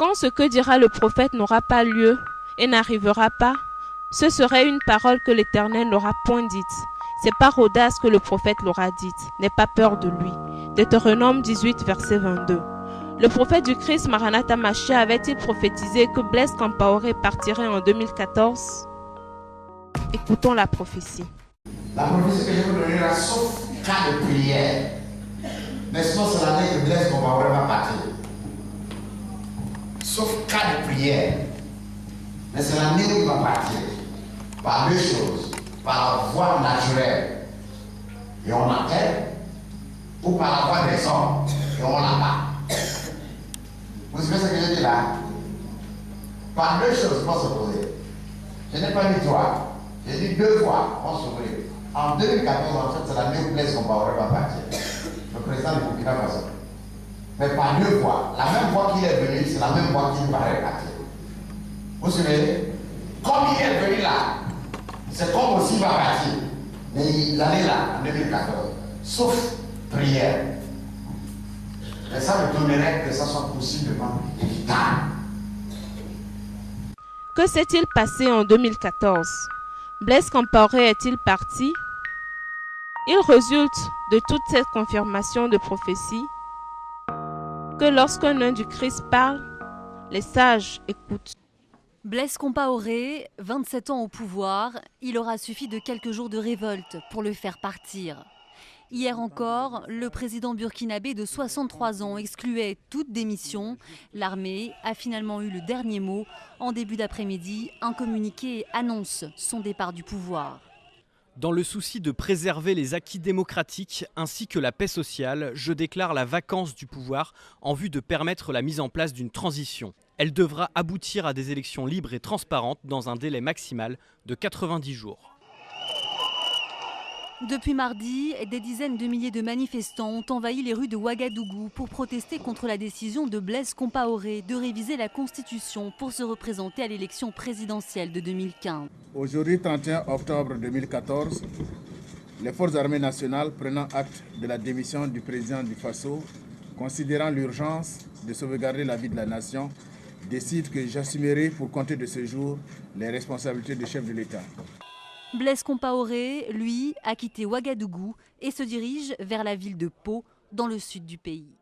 Quand ce que dira le prophète n'aura pas lieu et n'arrivera pas, ce serait une parole que l'Éternel n'aura point dite. C'est par audace que le prophète l'aura dite. N'aie pas peur de lui. Deutéronome 18, verset 22. Le prophète du Christ Maranatha Mashiach avait-il prophétisé que Blaise Compaoré partirait en 2014? Écoutons la prophétie. La prophétie que je vous donner là, sauf cas de prière. Mais sinon, c'est l'année que Blaise Compaoré va partir. Sauf cas de prière. Mais c'est l'année où il va partir. Par deux choses. Par la voie naturelle. Et on l'appelle. Ou par la voie des hommes. Et on l'abat. Vous savez ce que je dis là? Par deux choses pour s'opposer. Je n'ai pas dit trois. J'ai dit deux fois, on s'ouvrir. En 2014, en fait, c'est l'année où Blaise Compaoré va partir. Le président du Burkina Faso. Mais pas deux fois. La même fois qu'il est venu, c'est la même fois qu'il va repartir. Vous savez, comme il est venu là, c'est comme aussi il va partir. Mais l'année là, en 2014. Sauf prière. Et ça me donnerait que ça soit possiblement évitable. Que s'est-il passé en 2014? Blaise Compaoré est-il parti? Il résulte de toute cette confirmation de prophétie que lorsqu'un nain du Christ parle, les sages écoutent. Blaise Compaoré, 27 ans au pouvoir, il aura suffi de quelques jours de révolte pour le faire partir. Hier encore, le président burkinabé de 63 ans excluait toute démission. L'armée a finalement eu le dernier mot. En début d'après-midi, un communiqué annonce son départ du pouvoir. Dans le souci de préserver les acquis démocratiques ainsi que la paix sociale, je déclare la vacance du pouvoir en vue de permettre la mise en place d'une transition. Elle devra aboutir à des élections libres et transparentes dans un délai maximal de 90 jours. Depuis mardi, des dizaines de milliers de manifestants ont envahi les rues de Ouagadougou pour protester contre la décision de Blaise Compaoré de réviser la Constitution pour se représenter à l'élection présidentielle de 2015. Aujourd'hui, 31 octobre 2014, les forces armées nationales prenant acte de la démission du président du Faso, considérant l'urgence de sauvegarder la vie de la nation, décident que j'assumerai pour compter de ce jour les responsabilités de chef de l'État. Blaise Compaoré, lui, a quitté Ouagadougou et se dirige vers la ville de Pau, dans le sud du pays.